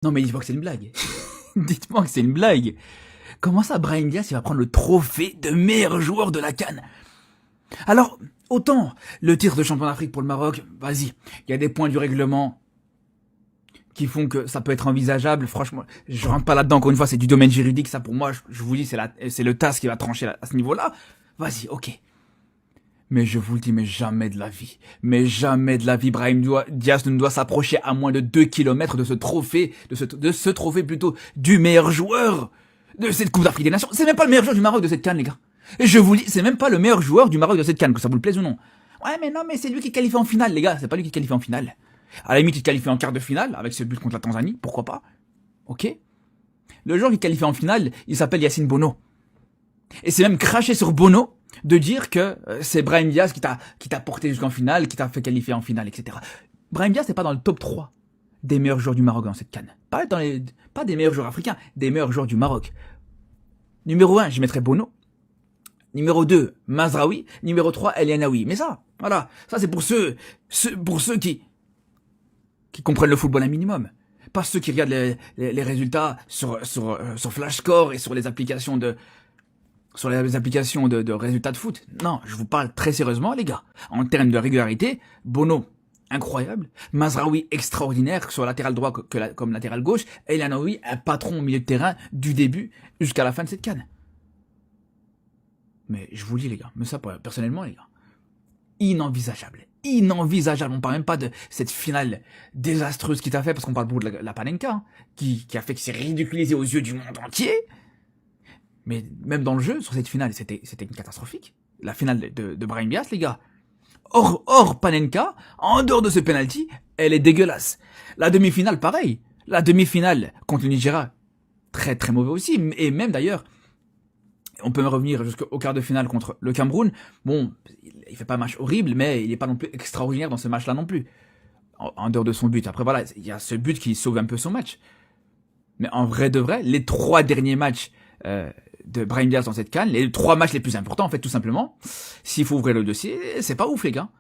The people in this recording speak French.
Non mais dites-moi que c'est une blague. Dites-moi que c'est une blague. Comment ça, Brahim Diaz, il va prendre le trophée de meilleur joueur de la CAN? Alors, autant le titre de champion d'Afrique pour le Maroc, vas-y, il y a des points du règlement qui font que ça peut être envisageable. Franchement, je rentre pas là-dedans, encore une fois, c'est du domaine juridique, ça pour moi, je vous dis, c'est le TAS qui va trancher à ce niveau-là. Vas-y, ok. Mais je vous le dis, mais jamais de la vie, Brahim Diaz ne doit s'approcher à moins de 2 kilomètres de ce trophée, de ce trophée plutôt, du meilleur joueur de cette Coupe d'Afrique des Nations. C'est même pas le meilleur joueur du Maroc de cette CAN, les gars. Et je vous le dis, c'est même pas le meilleur joueur du Maroc de cette CAN, que ça vous le plaise ou non. Ouais, mais non, mais c'est lui qui qualifie en finale, les gars, c'est pas lui qui qualifie en finale. À la limite, il qualifie en quart de finale, avec ce but contre la Tanzanie, pourquoi pas. Ok. Le joueur qui qualifie en finale, il s'appelle Yacine Bono. Et c'est même craché sur Bono de dire que c'est Brahim Diaz qui t'a porté jusqu'en finale, qui t'a fait qualifier en finale, etc. Brahim Diaz n'est pas dans le top 3 des meilleurs joueurs du Maroc dans cette CAN. Pas des meilleurs joueurs africains, des meilleurs joueurs du Maroc. Numéro 1, je mettrais Bono. Numéro 2, Mazraoui. Numéro 3, El Yenaoui. Mais ça, voilà. Ça, c'est pour ceux qui comprennent le football un minimum. Pas ceux qui regardent les résultats sur Flashscore et sur les applications de résultats de foot. Non, je vous parle très sérieusement, les gars. En termes de régularité, Bono, incroyable. Mazraoui, extraordinaire, soit latéral droit comme latéral gauche. El Yenaoui, un patron au milieu de terrain du début jusqu'à la fin de cette CAN. Mais je vous le dis, les gars, mais ça, personnellement, les gars, inenvisageable. Inenvisageable. On parle même pas de cette finale désastreuse qui t'a fait, parce qu'on parle beaucoup de la Panenka, hein, qui a fait qu'il s'est ridiculisé aux yeux du monde entier. Mais même dans le jeu, sur cette finale, c'était une catastrophique. La finale de Brahim Diaz, les gars. Hors Panenka, en dehors de ce penalty, elle est dégueulasse. La demi-finale, pareil. La demi-finale contre le Nigeria, très très mauvais aussi. Et même d'ailleurs, on peut revenir jusqu'au quart de finale contre le Cameroun. Bon, il fait pas un match horrible, mais il est pas non plus extraordinaire dans ce match-là non plus. En dehors de son but. Après voilà, il y a ce but qui sauve un peu son match. Mais en vrai de vrai, les 3 derniers matchs de Brahim Diaz dans cette CAN, les 3 matchs les plus importants en fait tout simplement, s'il faut ouvrir le dossier, c'est pas ouf les gars.